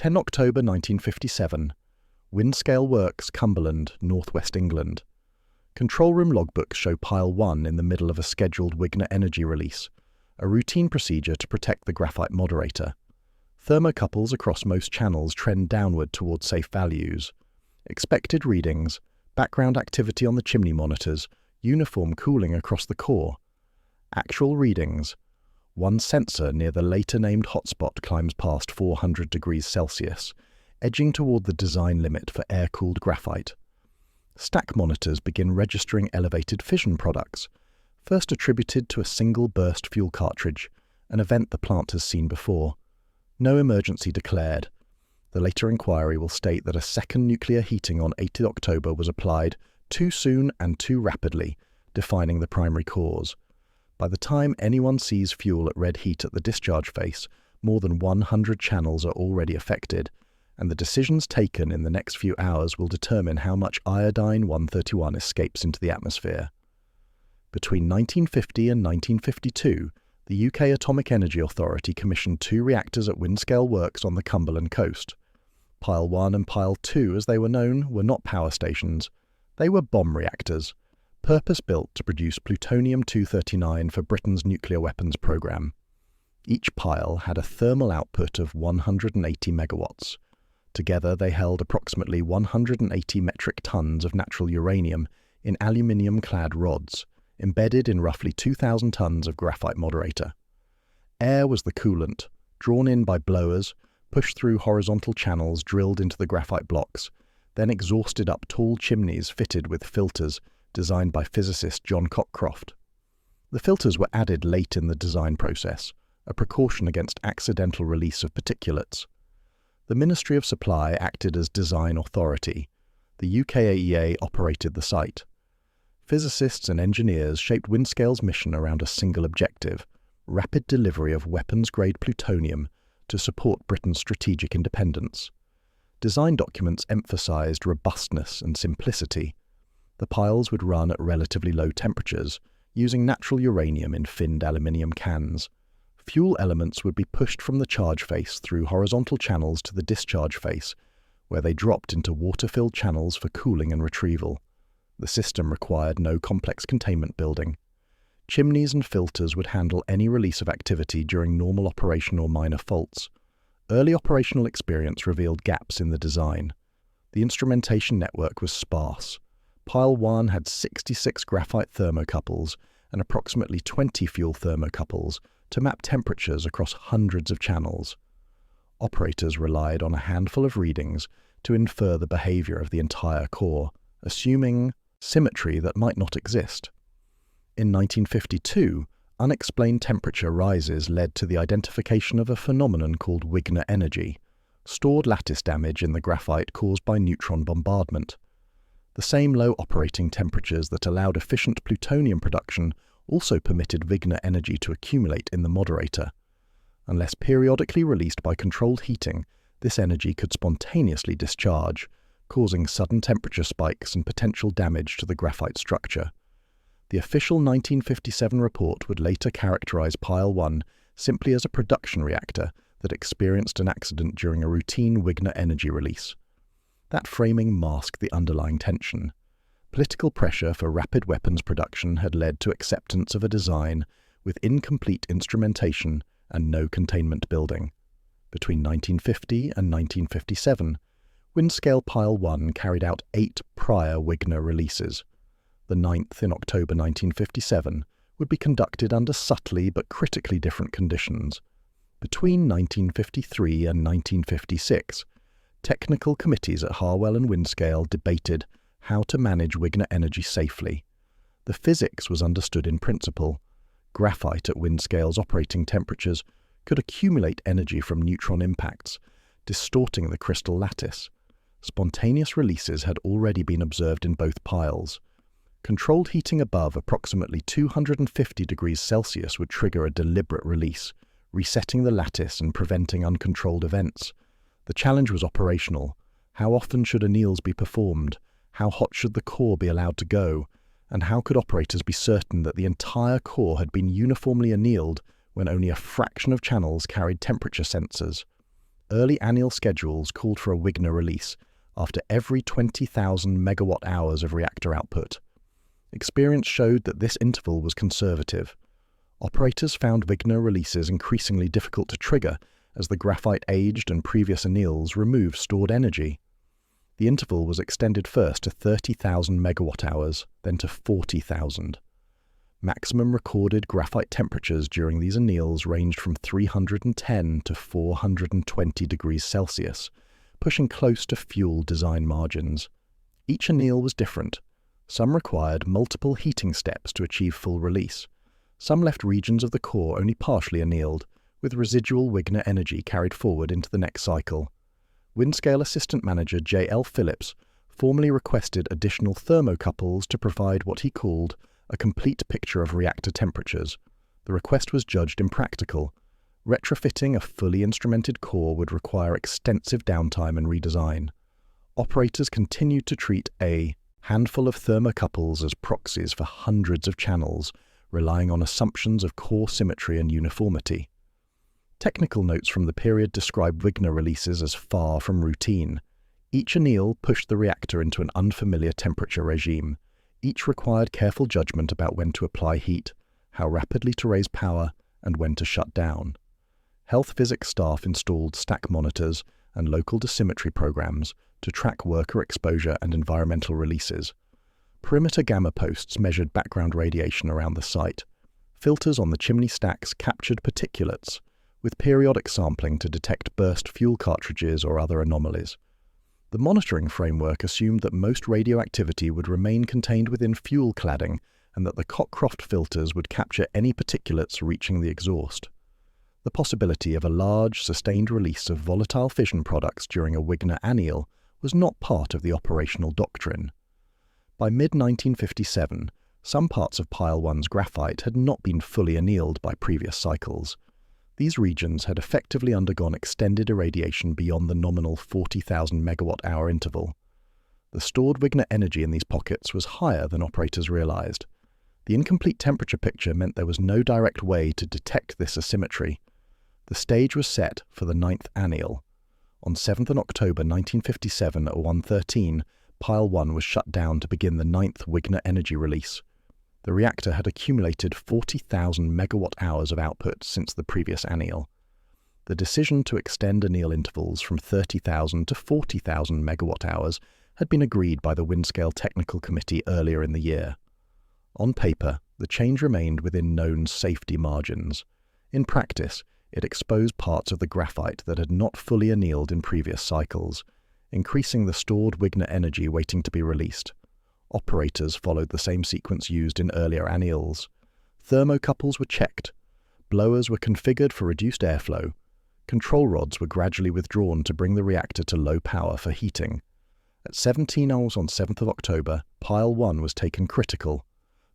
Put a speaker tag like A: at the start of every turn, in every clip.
A: 10 October 1957. Windscale Works, Cumberland, northwest England. Control room logbooks show Pile 1 in the middle of a scheduled Wigner-energy release, a routine procedure to protect the graphite moderator. Thermocouples across most channels trend downward towards safe values. Expected readings, background activity on the chimney monitors, uniform cooling across the core. Actual readings. One sensor near the later named hotspot climbs past 400 degrees Celsius, edging toward the design limit for air-cooled graphite. Stack monitors begin registering elevated fission products, first attributed to a single burst fuel cartridge, an event the plant has seen before. No emergency declared. The later inquiry will state that a second nuclear heating on 8 October was applied too soon and too rapidly, defining the primary cause. By the time anyone sees fuel at red heat at the discharge face, more than 100 channels are already affected, and the decisions taken in the next few hours will determine how much iodine-131 escapes into the atmosphere. Between 1950 and 1952, the UK Atomic Energy Authority commissioned 2 reactors at Windscale Works on the Cumberland coast. Pile 1 and Pile 2, as they were known, were not power stations. They were bomb reactors, purpose-built to produce plutonium-239 for Britain's nuclear weapons programme. Each pile had a thermal output of 180 megawatts. Together they held approximately 180 metric tons of natural uranium in aluminium-clad rods, embedded in roughly 2,000 tons of graphite moderator. Air was the coolant, drawn in by blowers, pushed through horizontal channels drilled into the graphite blocks, then exhausted up tall chimneys fitted with filters designed by physicist John Cockcroft. The filters were added late in the design process, a precaution against accidental release of particulates. The Ministry of Supply acted as design authority. The UKAEA operated the site. Physicists and engineers shaped Windscale's mission around a single objective: rapid delivery of weapons-grade plutonium to support Britain's strategic independence. Design documents emphasized robustness and simplicity. The piles would run at relatively low temperatures, using natural uranium in finned aluminium cans. Fuel elements would be pushed from the charge face through horizontal channels to the discharge face, where they dropped into water-filled channels for cooling and retrieval. The system required no complex containment building. Chimneys and filters would handle any release of activity during normal operation or minor faults. Early operational experience revealed gaps in the design. The instrumentation network was sparse. Pile 1 had 66 graphite thermocouples and approximately 20 fuel thermocouples to map temperatures across hundreds of channels. Operators relied on a handful of readings to infer the behavior of the entire core, assuming symmetry that might not exist. In 1952, unexplained temperature rises led to the identification of a phenomenon called Wigner-energy, stored lattice damage in the graphite caused by neutron bombardment. The same low operating temperatures that allowed efficient plutonium production also permitted Wigner-energy to accumulate in the moderator. Unless periodically released by controlled heating, this energy could spontaneously discharge, causing sudden temperature spikes and potential damage to the graphite structure. The official 1957 report would later characterize Pile 1 simply as a production reactor that experienced an accident during a routine Wigner-energy release. That framing masked the underlying tension. Political pressure for rapid weapons production had led to acceptance of a design with incomplete instrumentation and no containment building. Between 1950 and 1957, Windscale Pile 1 carried out 8 prior Wigner releases. The 9th in October 1957 would be conducted under subtly but critically different conditions. Between 1953 and 1956, technical committees at Harwell and Windscale debated how to manage Wigner-energy safely. The physics was understood in principle. Graphite at Windscale's operating temperatures could accumulate energy from neutron impacts, distorting the crystal lattice. Spontaneous releases had already been observed in both piles. Controlled heating above approximately 250 degrees Celsius would trigger a deliberate release, resetting the lattice and preventing uncontrolled events. The challenge was operational. How often should anneals be performed? How hot should the core be allowed to go? And how could operators be certain that the entire core had been uniformly annealed when only a fraction of channels carried temperature sensors? early anneal schedules called for a Wigner release after every 20,000 megawatt-hours of reactor output. Experience showed that this interval was conservative. Operators found Wigner releases increasingly difficult to trigger as the graphite aged and previous anneals removed stored energy. The interval was extended first to 30,000 megawatt-hours, then to 40,000. Maximum recorded graphite temperatures during these anneals ranged from 310 to 420 degrees Celsius, pushing close to fuel design margins. Each anneal was different. Some required multiple heating steps to achieve full release. Some left regions of the core only partially annealed, with residual Wigner-energy carried forward into the next cycle. Windscale Assistant Manager J.L. Phillips formally requested additional thermocouples to provide what he called a complete picture of reactor temperatures. The request was judged impractical. Retrofitting a fully instrumented core would require extensive downtime and redesign. Operators continued to treat a handful of thermocouples as proxies for hundreds of channels, relying on assumptions of core symmetry and uniformity. Technical notes from the period described Wigner releases as far from routine. Each anneal pushed the reactor into an unfamiliar temperature regime. Each required careful judgment about when to apply heat, how rapidly to raise power, and when to shut down. Health physics staff installed stack monitors and local dosimetry programs to track worker exposure and environmental releases. Perimeter gamma posts measured background radiation around the site. Filters on the chimney stacks captured particulates, with periodic sampling to detect burst fuel cartridges or other anomalies. The monitoring framework assumed that most radioactivity would remain contained within fuel cladding and that the Cockcroft filters would capture any particulates reaching the exhaust. The possibility of a large, sustained release of volatile fission products during a Wigner anneal was not part of the operational doctrine. By mid-1957, some parts of Pile 1's graphite had not been fully annealed by previous cycles. These regions had effectively undergone extended irradiation beyond the nominal 40,000 megawatt-hour interval. The stored Wigner energy in these pockets was higher than operators realized. The incomplete temperature picture meant there was no direct way to detect this asymmetry. The stage was set for the 9th anneal. On 7th October 1957 at 1:13, Pile 1 was shut down to begin the 9th Wigner-energy release. The reactor had accumulated 40,000 megawatt-hours of output since the previous anneal. The decision to extend anneal intervals from 30,000 to 40,000 megawatt-hours had been agreed by the Windscale Technical Committee earlier in the year. On paper, the change remained within known safety margins. In practice, it exposed parts of the graphite that had not fully annealed in previous cycles, increasing the stored Wigner energy waiting to be released. Operators followed the same sequence used in earlier anneals. Thermocouples were checked. Blowers were configured for reduced airflow. Control rods were gradually withdrawn to bring the reactor to low power for heating. At 17 hours on 7th of October, Pile 1 was taken critical.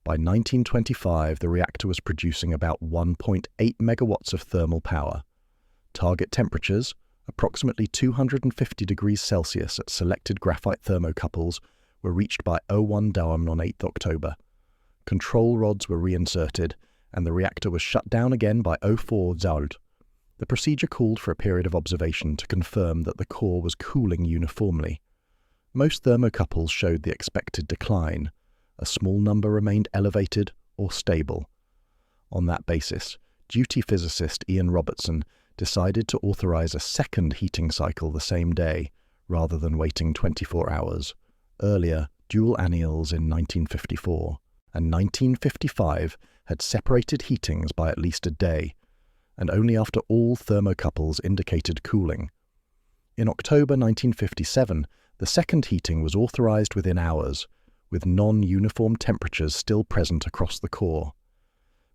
A: By 1925, the reactor was producing about 1.8 megawatts of thermal power. Target temperatures, approximately 250 degrees Celsius at selected graphite thermocouples, were reached by 01 Daumen on 8th October. Control rods were reinserted, and the reactor was shut down again by 04 Zauld. The procedure called for a period of observation to confirm that the core was cooling uniformly. Most thermocouples showed the expected decline. A small number remained elevated or stable. On that basis, duty physicist Ian Robertson decided to authorize a second heating cycle the same day, rather than waiting 24 hours. Earlier, dual anneals in 1954 and 1955 had separated heatings by at least a day, and only after all thermocouples indicated cooling. In October 1957, the second heating was authorized within hours, with non-uniform temperatures still present across the core.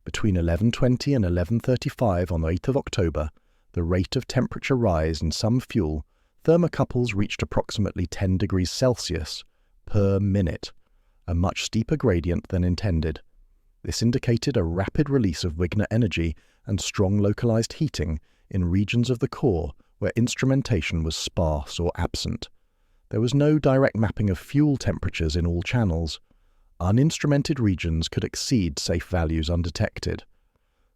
A: Between 11:20 and 11:35 on the 8th of October, the rate of temperature rise in some fuel, thermocouples reached approximately 10 degrees Celsius per minute, a much steeper gradient than intended. This indicated a rapid release of Wigner energy and strong localized heating in regions of the core where instrumentation was sparse or absent. There was no direct mapping of fuel temperatures in all channels. Uninstrumented regions could exceed safe values undetected.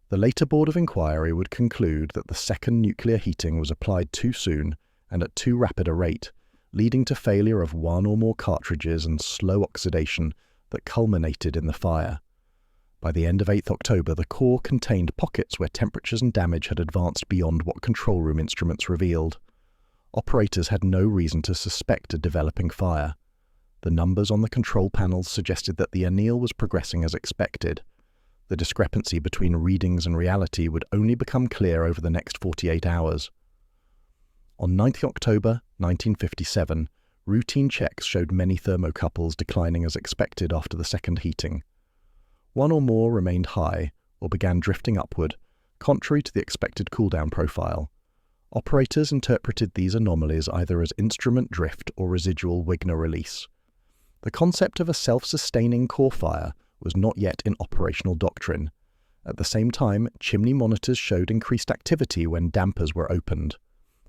A: The later Board of Inquiry would conclude that the second nuclear heating was applied too soon and at too rapid a rate, leading to failure of one or more cartridges and slow oxidation that culminated in the fire. By the end of 8th October, the core contained pockets where temperatures and damage had advanced beyond what control room instruments revealed. Operators had no reason to suspect a developing fire. The numbers on the control panels suggested that the anneal was progressing as expected. The discrepancy between readings and reality would only become clear over the next 48 hours. On 9th October 1957, routine checks showed many thermocouples declining as expected after the second heating. One or more remained high or began drifting upward, contrary to the expected cooldown profile. Operators interpreted these anomalies either as instrument drift or residual Wigner release. The concept of a self-sustaining core fire was not yet in operational doctrine. At the same time, chimney monitors showed increased activity when dampers were opened.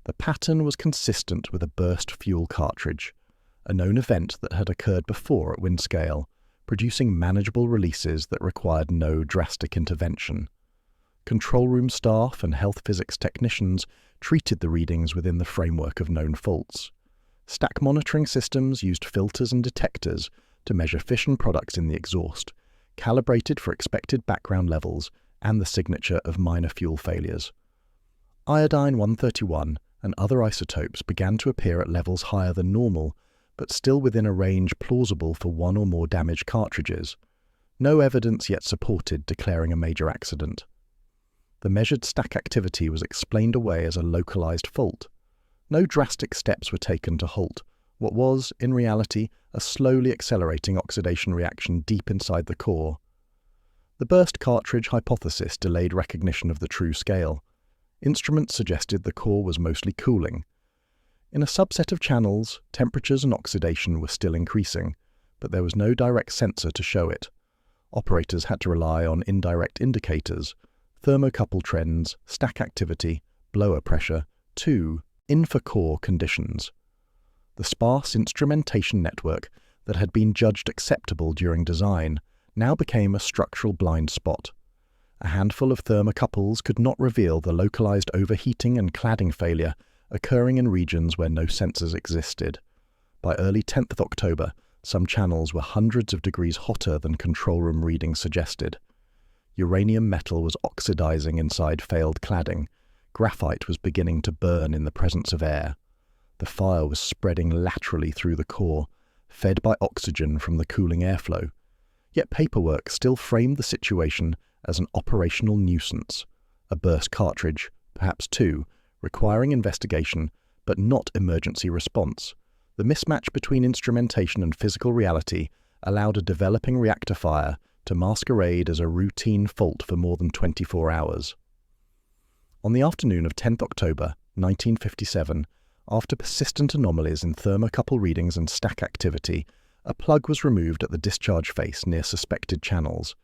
A: The pattern was consistent with a burst fuel cartridge, a known event that had occurred before at Windscale, producing manageable releases that required no drastic intervention. Control room staff and health physics technicians treated the readings within the framework of known faults. Stack monitoring systems used filters and detectors to measure fission products in the exhaust, calibrated for expected background levels and the signature of minor fuel failures. Iodine-131 and other isotopes began to appear at levels higher than normal, but still within a range plausible for one or more damaged cartridges. No evidence yet supported declaring a major accident. The measured stack activity was explained away as a localized fault. No drastic steps were taken to halt what was, in reality, a slowly accelerating oxidation reaction deep inside the core. The burst cartridge hypothesis delayed recognition of the true scale. Instruments suggested the core was mostly cooling. In a subset of channels, temperatures and oxidation were still increasing, but there was no direct sensor to show it. Operators had to rely on indirect indicators, thermocouple trends, stack activity, blower pressure, infracore conditions. The sparse instrumentation network that had been judged acceptable during design now became a structural blind spot. A handful of thermocouples could not reveal the localized overheating and cladding failure occurring in regions where no sensors existed. By early 10th of October, some channels were hundreds of degrees hotter than control room readings suggested. Uranium metal was oxidizing inside failed cladding. Graphite was beginning to burn in the presence of air. The fire was spreading laterally through the core, fed by oxygen from the cooling airflow. Yet paperwork still framed the situation as an operational nuisance, a burst cartridge, perhaps two, requiring investigation but not emergency response. The mismatch between instrumentation and physical reality allowed a developing reactor fire to masquerade as a routine fault for more than 24 hours. On the afternoon of 10th October 1957, after persistent anomalies in thermocouple readings and stack activity, a plug was removed at the discharge face near suspected channels.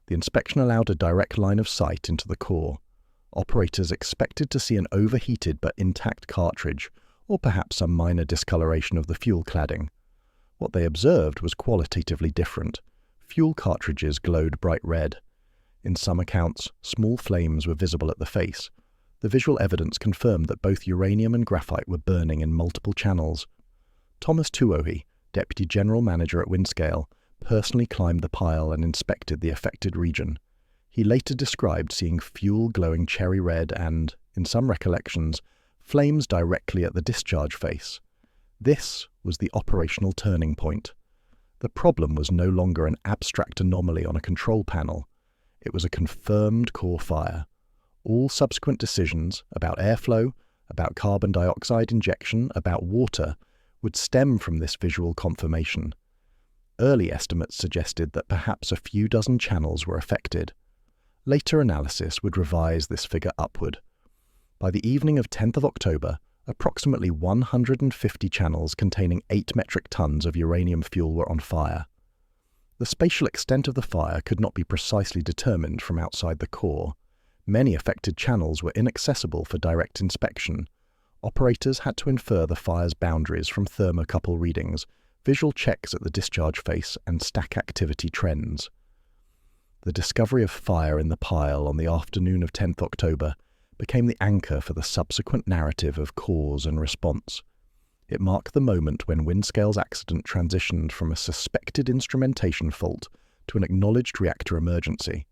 A: The inspection allowed a direct line of sight into the core. Operators expected to see an overheated but intact cartridge, or perhaps some minor discoloration of the fuel cladding. What they observed was qualitatively different. Fuel cartridges glowed bright red. In some accounts, small flames were visible at the face. The visual evidence confirmed that both uranium and graphite were burning in multiple channels. Thomas Tuohy, Deputy General Manager at Windscale, personally climbed the pile and inspected the affected region. He later described seeing fuel glowing cherry red and, in some recollections, flames directly at the discharge face. This was the operational turning point. The problem was no longer an abstract anomaly on a control panel. It was a confirmed core fire. All subsequent decisions about airflow, about carbon dioxide injection, about water, would stem from this visual confirmation. Early estimates suggested that perhaps a few dozen channels were affected. Later analysis would revise this figure upward. By the evening of 10th of October, approximately 150 channels containing 8 metric tons of uranium fuel were on fire. The spatial extent of the fire could not be precisely determined from outside the core. Many affected channels were inaccessible for direct inspection. Operators had to infer the fire's boundaries from thermocouple readings, visual checks at the discharge face, and stack activity trends. The discovery of fire in the pile on the afternoon of 10th October became the anchor for the subsequent narrative of cause and response. It marked the moment when Windscale's accident transitioned from a suspected instrumentation fault to an acknowledged reactor emergency.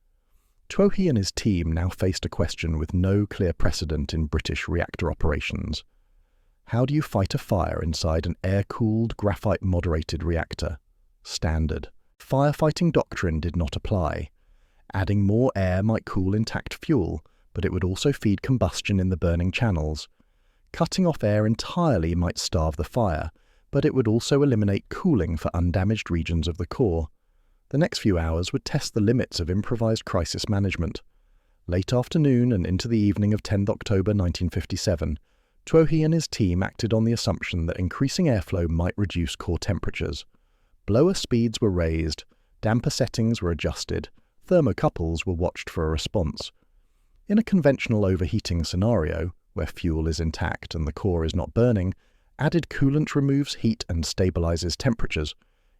A: Tuohy and his team now faced a question with no clear precedent in British reactor operations. How do you fight a fire inside an air-cooled, graphite-moderated reactor? Standard. Firefighting doctrine did not apply. Adding more air might cool intact fuel, but it would also feed combustion in the burning channels. Cutting off air entirely might starve the fire, but it would also eliminate cooling for undamaged regions of the core. The next few hours would test the limits of improvised crisis management. Late afternoon and into the evening of 10th October 1957, Tuohy and his team acted on the assumption that increasing airflow might reduce core temperatures. Blower speeds were raised, damper settings were adjusted, thermocouples were watched for a response. In a conventional overheating scenario, where fuel is intact and the core is not burning, added coolant removes heat and stabilizes temperatures.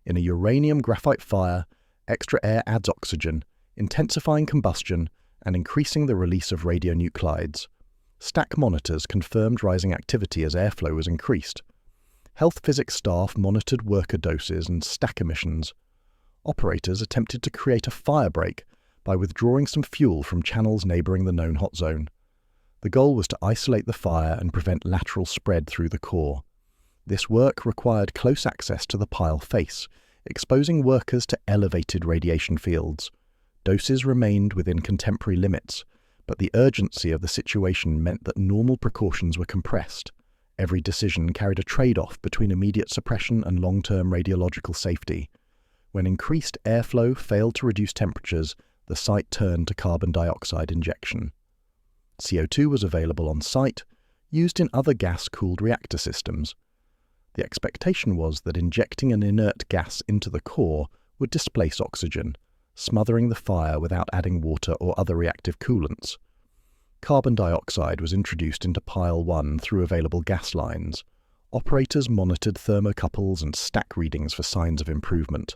A: In a uranium-graphite fire, extra air adds oxygen, intensifying combustion and increasing the release of radionuclides. Stack monitors confirmed rising activity as airflow was increased. Health physics staff monitored worker doses and stack emissions. Operators attempted to create a fire break by withdrawing some fuel from channels neighbouring the known hot zone. The goal was to isolate the fire and prevent lateral spread through the core. This work required close access to the pile face, exposing workers to elevated radiation fields. Doses remained within contemporary limits, but the urgency of the situation meant that normal precautions were compressed. Every decision carried a trade-off between immediate suppression and long-term radiological safety. When increased airflow failed to reduce temperatures, the site turned to carbon dioxide injection. CO2 was available on site, used in other gas-cooled reactor systems. The expectation was that injecting an inert gas into the core would displace oxygen, smothering the fire without adding water or other reactive coolants. Carbon dioxide was introduced into Pile 1 through available gas lines. Operators monitored thermocouples and stack readings for signs of improvement.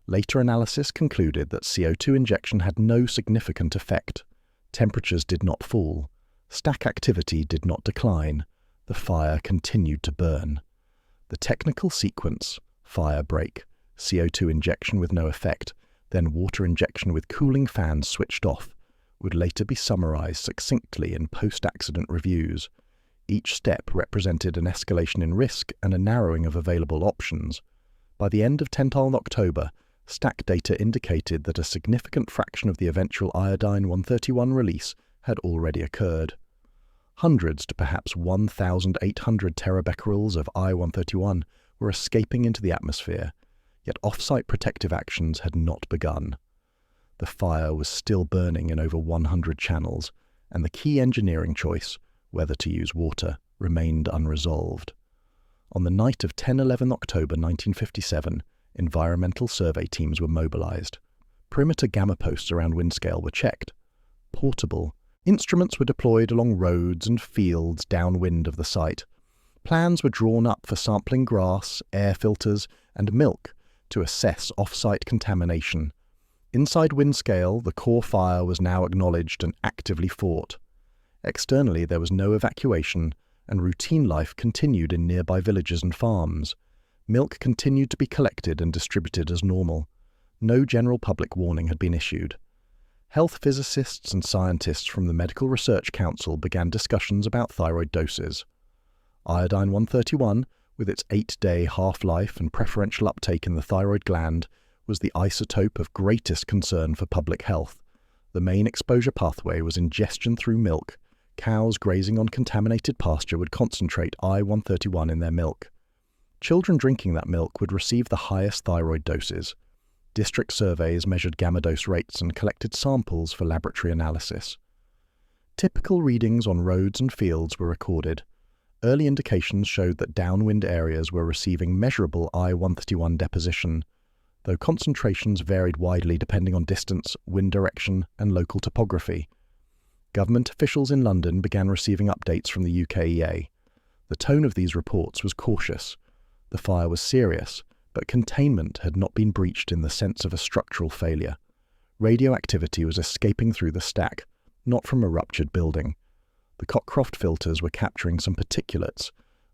A: Later analysis concluded that CO2 injection had no significant effect. Temperatures did not fall. Stack activity did not decline. The fire continued to burn. The technical sequence, fire break, CO2 injection with no effect, then water injection with cooling fans switched off, would later be summarized succinctly in post-accident reviews. Each step represented an escalation in risk and a narrowing of available options. By the end of 10th October, stack data indicated that a significant fraction of the eventual iodine-131 release had already occurred. Hundreds to perhaps 1,800 terabecquerels of I-131 were escaping into the atmosphere, yet off-site protective actions had not begun. The fire was still burning in over 100 channels, and the key engineering choice, whether to use water, remained unresolved. On the night of 10-11 October 1957, environmental survey teams were mobilized. Perimeter gamma posts around Windscale were checked. Portable. Instruments were deployed along roads and fields downwind of the site. Plans were drawn up for sampling grass, air filters, and milk to assess off-site contamination. Inside Windscale, the core fire was now acknowledged and actively fought. Externally, there was no evacuation, and routine life continued in nearby villages and farms. Milk continued to be collected and distributed as normal. No general public warning had been issued. Health physicists and scientists from the Medical Research Council began discussions about thyroid doses. Iodine-131, with its 8-day half-life and preferential uptake in the thyroid gland, was the isotope of greatest concern for public health. The main exposure pathway was ingestion through milk. Cows grazing on contaminated pasture would concentrate I-131 in their milk. Children drinking that milk would receive the highest thyroid doses. District surveys measured gamma dose rates and collected samples for laboratory analysis. Typical readings on roads and fields were recorded. Early indications showed that downwind areas were receiving measurable I-131 deposition, though concentrations varied widely depending on distance, wind direction, and local topography. Government officials in London began receiving updates from the UKEA. The tone of these reports was cautious. The fire was serious, but containment had not been breached in the sense of a structural failure. Radioactivity was escaping through the stack, not from a ruptured building. The Cockcroft filters were capturing some particulates,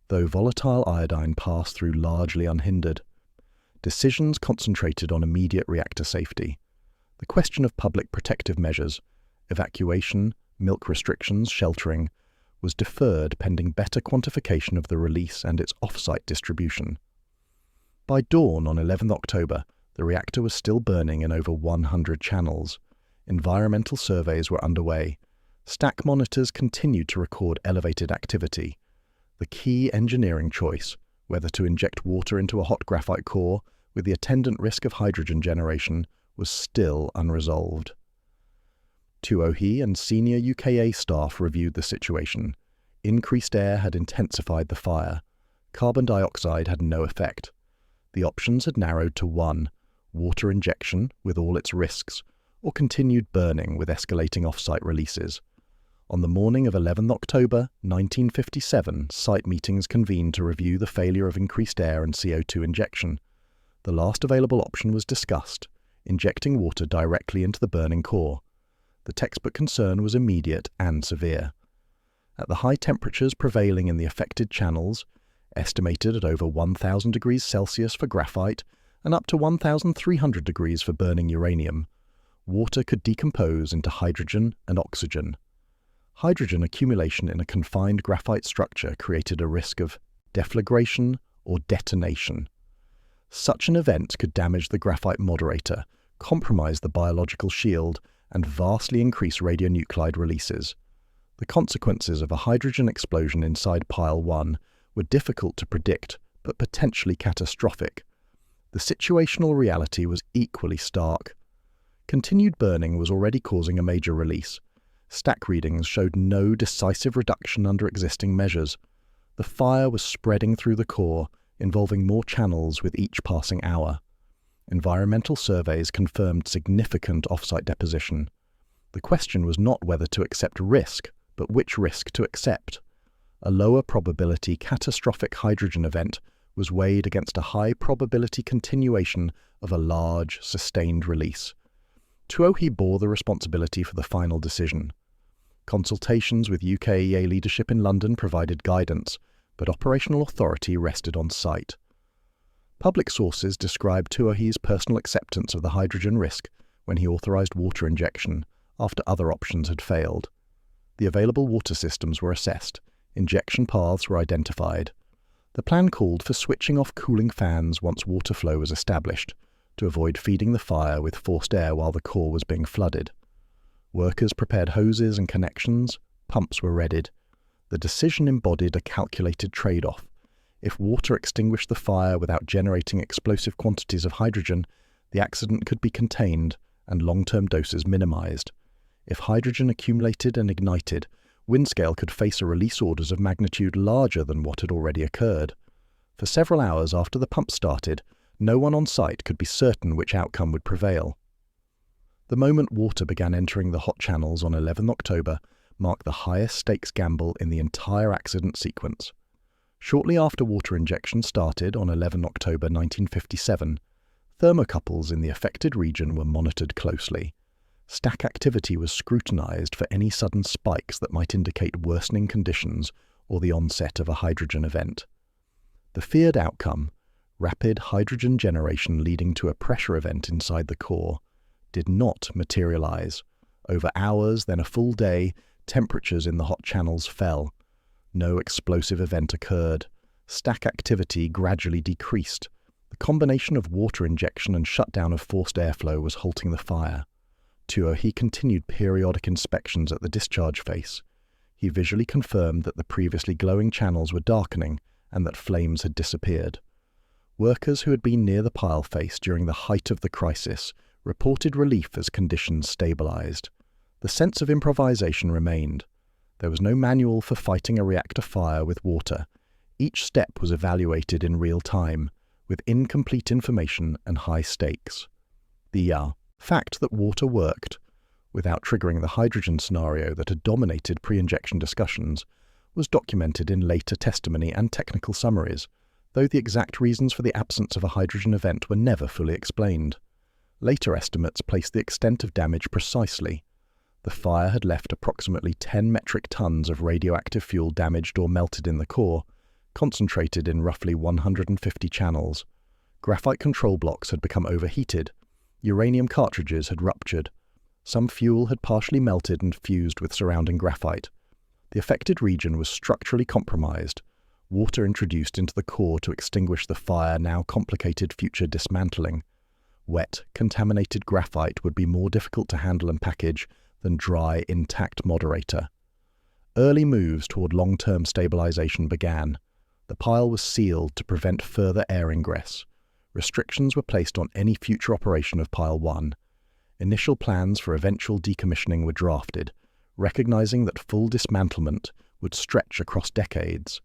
A: though volatile iodine passed through largely unhindered. Decisions concentrated on immediate reactor safety. The question of public protective measures, evacuation, milk restrictions, sheltering, was deferred pending better quantification of the release and its off-site distribution. By dawn on 11 October, the reactor was still burning in over 100 channels. Environmental surveys were underway. Stack monitors continued to record elevated activity. The key engineering choice, whether to inject water into a hot graphite core with the attendant risk of hydrogen generation, was still unresolved. Tuohy and senior UKA staff reviewed the situation. Increased air had intensified the fire. Carbon dioxide had no effect. The options had narrowed to one: water injection with all its risks, or continued burning with escalating off-site releases. On the morning of 11 October 1957, site meetings convened to review the failure of increased air and CO2 injection. The last available option was discussed: injecting water directly into the burning core. The textbook concern was immediate and severe. At the high temperatures prevailing in the affected channels, estimated at over 1,000 degrees Celsius for graphite and up to 1,300 degrees for burning uranium, water could decompose into hydrogen and oxygen. Hydrogen accumulation in a confined graphite structure created a risk of deflagration or detonation. Such an event could damage the graphite moderator, compromise the biological shield, and vastly increase radionuclide releases. The consequences of a hydrogen explosion inside Pile 1 were difficult to predict, but potentially catastrophic. The situational reality was equally stark. Continued burning was already causing a major release. Stack readings showed no decisive reduction under existing measures. The fire was spreading through the core, involving more channels with each passing hour. Environmental surveys confirmed significant off-site deposition. The question was not whether to accept risk, but which risk to accept. A lower probability catastrophic hydrogen event was weighed against a high probability continuation of a large, sustained release. Tuohy bore the responsibility for the final decision. Consultations with UKEA leadership in London provided guidance, but operational authority rested on site. Public sources described Tuohy's personal acceptance of the hydrogen risk when he authorised water injection after other options had failed. The available water systems were assessed. Injection paths were identified. The plan called for switching off cooling fans once water flow was established, to avoid feeding the fire with forced air while the core was being flooded. Workers prepared hoses and connections. Pumps were readied. The decision embodied a calculated trade-off. If water extinguished the fire without generating explosive quantities of hydrogen, the accident could be contained and long-term doses minimized. If hydrogen accumulated and ignited, Windscale could face a release orders of magnitude larger than what had already occurred. For several hours after the pump started, no one on site could be certain which outcome would prevail. The moment water began entering the hot channels on 11 October marked the highest stakes gamble in the entire accident sequence. Shortly after water injection started on 11 October 1957, thermocouples in the affected region were monitored closely. Stack activity was scrutinized for any sudden spikes that might indicate worsening conditions or the onset of a hydrogen event. The feared outcome, rapid hydrogen generation leading to a pressure event inside the core, did not materialize. Over hours, then a full day, temperatures in the hot channels fell. No explosive event occurred. Stack activity gradually decreased. The combination of water injection and shutdown of forced airflow was halting the fire. Tuohy continued periodic inspections at the discharge face. He visually confirmed that the previously glowing channels were darkening and that flames had disappeared. Workers who had been near the pile face during the height of the crisis reported relief as conditions stabilized. The sense of improvisation remained. There was no manual for fighting a reactor fire with water. Each step was evaluated in real time, with incomplete information and high stakes. The fact that water worked, without triggering the hydrogen scenario that had dominated pre-injection discussions, was documented in later testimony and technical summaries, though the exact reasons for the absence of a hydrogen event were never fully explained. Later estimates placed the extent of damage precisely. The fire had left approximately 10 metric tons of radioactive fuel damaged or melted in the core, concentrated in roughly 150 channels. Graphite control blocks had become overheated. Uranium cartridges had ruptured. Some fuel had partially melted and fused with surrounding graphite. The affected region was structurally compromised. Water introduced into the core to extinguish the fire now complicated future dismantling. Wet, contaminated graphite would be more difficult to handle and package than dry, intact moderator. Early moves toward long-term stabilization began. The pile was sealed to prevent further air ingress. Restrictions were placed on any future operation of Pile 1. Initial plans for eventual decommissioning were drafted, recognizing that full dismantlement would stretch across decades.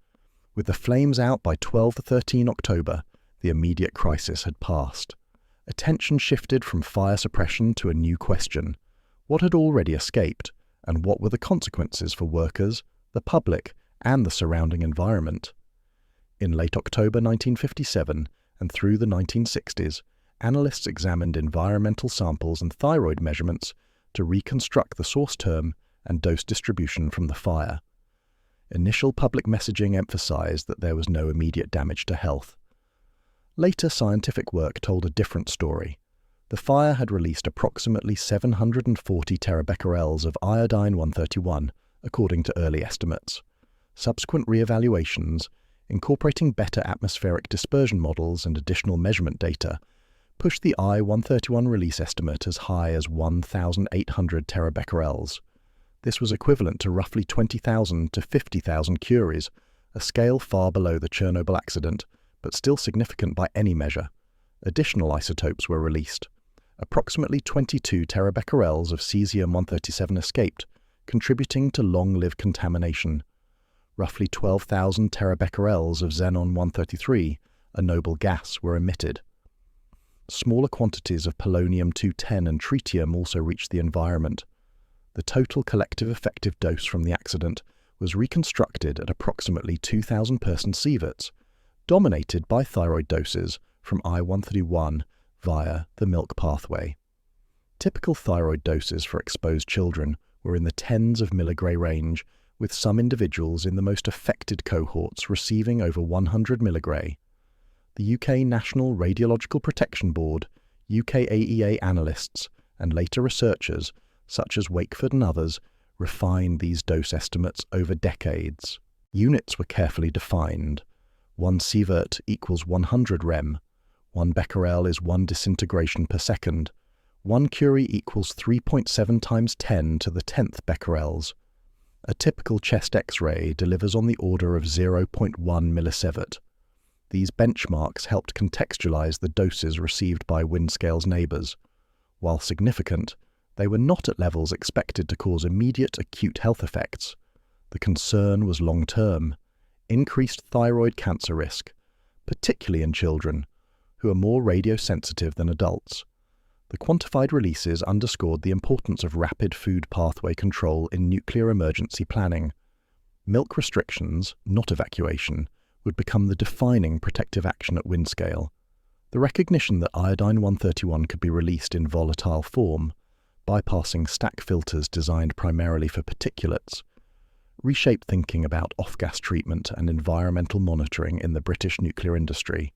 A: With the flames out by 12–13 October, the immediate crisis had passed. Attention shifted from fire suppression to a new question. What had already escaped, and what were the consequences for workers, the public, and the surrounding environment? In late October 1957 and through the 1960s, analysts examined environmental samples and thyroid measurements to reconstruct the source term and dose distribution from the fire. Initial public messaging emphasized that there was no immediate damage to health. Later scientific work told a different story. The fire had released approximately 740 terabecquerels of iodine-131, according to early estimates. Subsequent re-evaluations, incorporating better atmospheric dispersion models and additional measurement data, pushed the I-131 release estimate as high as 1,800 terabecquerels. This was equivalent to roughly 20,000 to 50,000 curies, a scale far below the Chernobyl accident, but still significant by any measure. Additional isotopes were released. Approximately 22 terabecquerels of cesium-137 escaped, contributing to long-lived contamination. Roughly 12,000 terabecquerels of xenon-133, a noble gas, were emitted. Smaller quantities of polonium-210 and tritium also reached the environment. The total collective effective dose from the accident was reconstructed at approximately 2,000 person sieverts, dominated by thyroid doses from I-131 via the milk pathway. Typical thyroid doses for exposed children were in the tens of milligray range, with some individuals in the most affected cohorts receiving over 100 milligray. The UK National Radiological Protection Board, UKAEA analysts, and later researchers, such as Wakeford and others, refined these dose estimates over decades. Units were carefully defined. 1 sievert equals 100 rem. 1 becquerel is 1 disintegration per second. 1 curie equals 3.7 times 10 to the 10th becquerels. A typical chest X-ray delivers on the order of 0.1 millisievert. These benchmarks helped contextualize the doses received by Windscale's neighbors. While significant, they were not at levels expected to cause immediate acute health effects. The concern was long-term, increased thyroid cancer risk, particularly in children, who are more radiosensitive than adults. The quantified releases underscored the importance of rapid food pathway control in nuclear emergency planning. Milk restrictions, not evacuation, would become the defining protective action at Windscale. The recognition that iodine-131 could be released in volatile form, bypassing stack filters designed primarily for particulates, reshaped thinking about off-gas treatment and environmental monitoring in the British nuclear industry.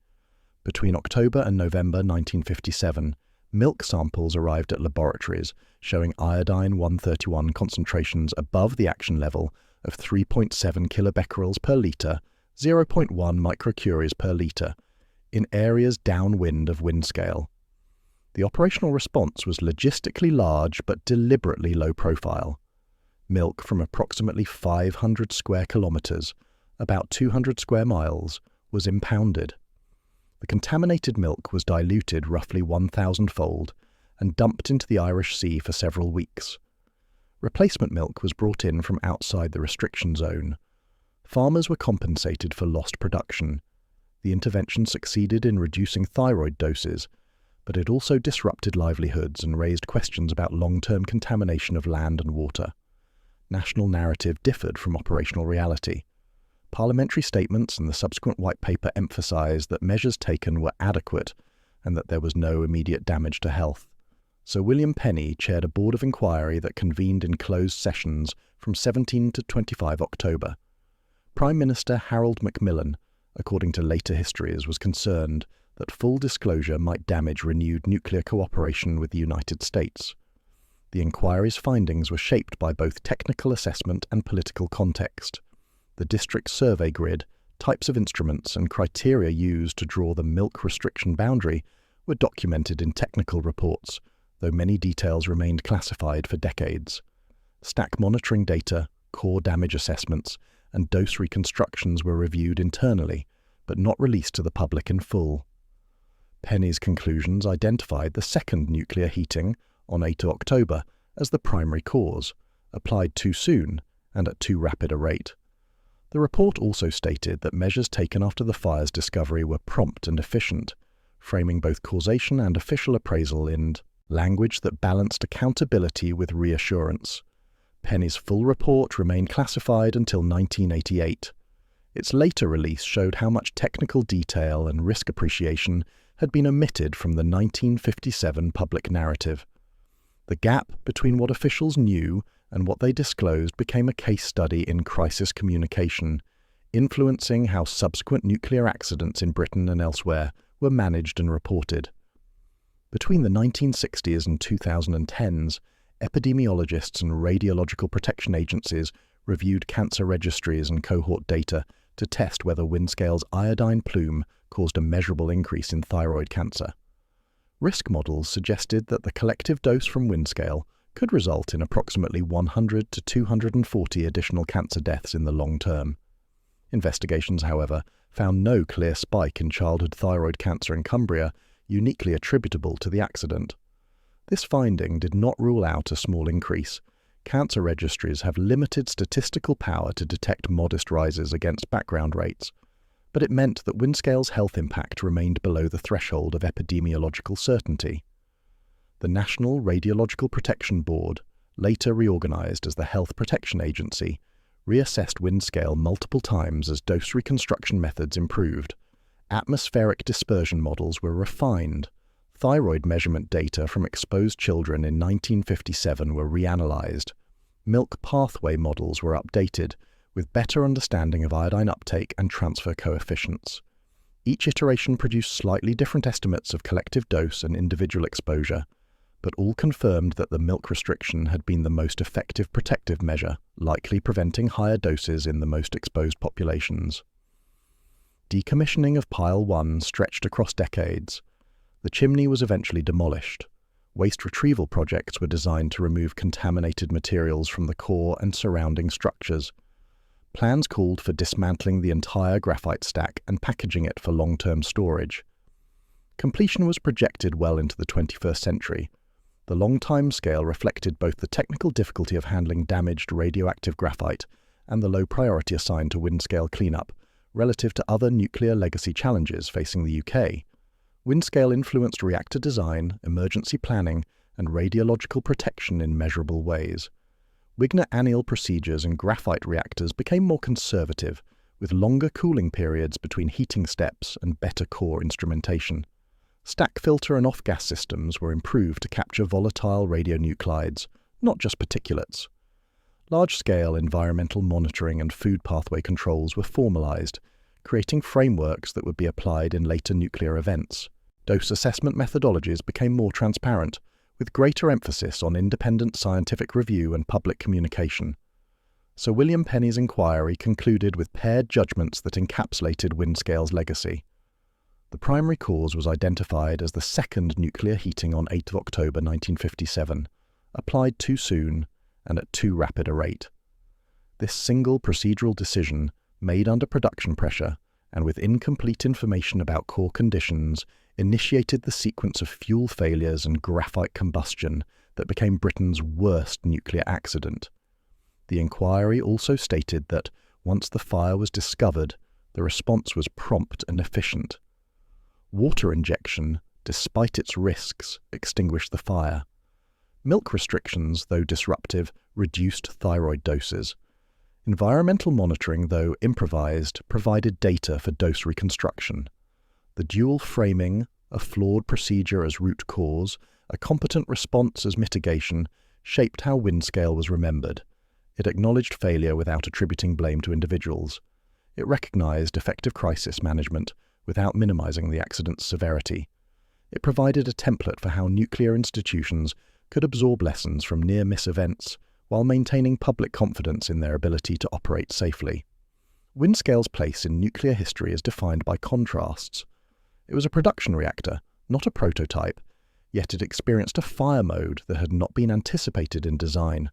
A: Between October and November 1957, milk samples arrived at laboratories showing iodine-131 concentrations above the action level of 3.7 kilobecquerels per litre, 0.1 microcuries per litre, in areas downwind of Windscale. The operational response was logistically large but deliberately low profile. Milk from approximately 500 square kilometres, about 200 square miles, was impounded. The contaminated milk was diluted roughly 1,000-fold and dumped into the Irish Sea for several weeks. Replacement milk was brought in from outside the restriction zone. Farmers were compensated for lost production. The intervention succeeded in reducing thyroid doses, but it also disrupted livelihoods and raised questions about long-term contamination of land and water. National narrative differed from operational reality. Parliamentary statements and the subsequent white paper emphasised that measures taken were adequate and that there was no immediate damage to health. Sir William Penny chaired a board of inquiry that convened in closed sessions from 17 to 25 October. Prime Minister Harold Macmillan, according to later histories, was concerned that full disclosure might damage renewed nuclear cooperation with the United States. The inquiry's findings were shaped by both technical assessment and political context. The district survey grid, types of instruments, and criteria used to draw the milk restriction boundary were documented in technical reports, though many details remained classified for decades. Stack monitoring data, core damage assessments, and dose reconstructions were reviewed internally, but not released to the public in full. Penny's conclusions identified the second nuclear heating, on 8 October, as the primary cause, applied too soon and at too rapid a rate. The report also stated that measures taken after the fire's discovery were prompt and efficient, framing both causation and official appraisal in language that balanced accountability with reassurance. Penny's full report remained classified until 1988. Its later release showed how much technical detail and risk appreciation had been omitted from the 1957 public narrative. The gap between what officials knew and what they disclosed became a case study in crisis communication, influencing how subsequent nuclear accidents in Britain and elsewhere were managed and reported. Between the 1960s and 2010s, epidemiologists and radiological protection agencies reviewed cancer registries and cohort data to test whether Windscale's iodine plume caused a measurable increase in thyroid cancer. Risk models suggested that the collective dose from Windscale could result in approximately 100 to 240 additional cancer deaths in the long term. Investigations, however, found no clear spike in childhood thyroid cancer in Cumbria uniquely attributable to the accident. This finding did not rule out a small increase. Cancer registries have limited statistical power to detect modest rises against background rates, but it meant that Windscale's health impact remained below the threshold of epidemiological certainty. The National Radiological Protection Board, later reorganized as the Health Protection Agency, reassessed Windscale multiple times as dose reconstruction methods improved. Atmospheric dispersion models were refined. Thyroid measurement data from exposed children in 1957 were reanalyzed. Milk pathway models were updated, with better understanding of iodine uptake and transfer coefficients. Each iteration produced slightly different estimates of collective dose and individual exposure, but all confirmed that the milk restriction had been the most effective protective measure, likely preventing higher doses in the most exposed populations. Decommissioning of Pile 1 stretched across decades. The chimney was eventually demolished. Waste retrieval projects were designed to remove contaminated materials from the core and surrounding structures. Plans called for dismantling the entire graphite stack and packaging it for long-term storage. Completion was projected well into the 21st century. The long timescale reflected both the technical difficulty of handling damaged radioactive graphite and the low priority assigned to Windscale cleanup relative to other nuclear legacy challenges facing the UK. Windscale influenced reactor design, emergency planning, and radiological protection in measurable ways. Wigner-energy procedures and graphite reactors became more conservative, with longer cooling periods between heating steps and better core instrumentation. Stack filter and off-gas systems were improved to capture volatile radionuclides, not just particulates. Large-scale environmental monitoring and food pathway controls were formalized, creating frameworks that would be applied in later nuclear events. Dose assessment methodologies became more transparent, with greater emphasis on independent scientific review and public communication. Sir William Penny's inquiry concluded with paired judgments that encapsulated Windscale's legacy. The primary cause was identified as the second nuclear heating on 8 October 1957, applied too soon and at too rapid a rate. This single procedural decision, made under production pressure and with incomplete information about core conditions, initiated the sequence of fuel failures and graphite combustion that became Britain's worst nuclear accident. The inquiry also stated that, once the fire was discovered, the response was prompt and efficient. Water injection, despite its risks, extinguished the fire. Milk restrictions, though disruptive, reduced thyroid doses. Environmental monitoring, though improvised, provided data for dose reconstruction. The dual framing, a flawed procedure as root cause, A competent response as mitigation shaped how Windscale was remembered. It acknowledged failure without attributing blame to individuals. It recognized effective crisis management without minimizing the accident's severity. It provided a template for how nuclear institutions could absorb lessons from near-miss events while maintaining public confidence in their ability to operate safely. Windscale's place in nuclear history is defined by contrasts. It was a production reactor, not a prototype, yet it experienced a fire mode that had not been anticipated in design.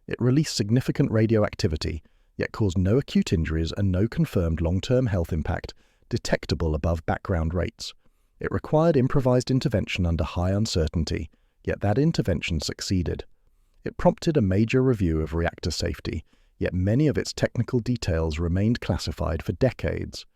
A: It released significant radioactivity, yet caused no acute injuries and no confirmed long-term health impact detectable above background rates. It required improvised intervention under high uncertainty, yet that intervention succeeded. It prompted a major review of reactor safety, yet many of its technical details remained classified for decades.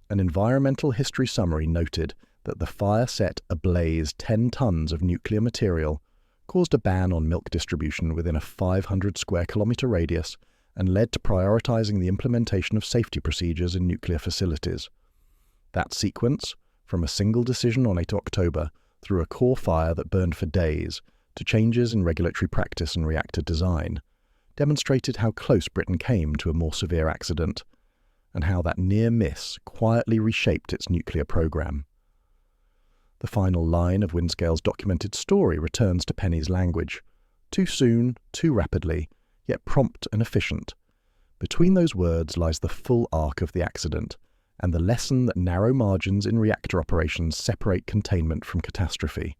A: An environmental history summary noted that the fire set ablaze 10 tons of nuclear material, caused a ban on milk distribution within a 500 square kilometre radius, and led to prioritizing the implementation of safety procedures in nuclear facilities. That sequence, from a single decision on 8 October through a core fire that burned for days, to changes in regulatory practice and reactor design, demonstrated how close Britain came to a more severe accident, and how that near miss quietly reshaped its nuclear program. The final line of Windscale's documented story returns to Penny's language. Too soon, too rapidly, yet prompt and efficient. Between those words lies the full arc of the accident, and the lesson that narrow margins in reactor operations separate containment from catastrophe.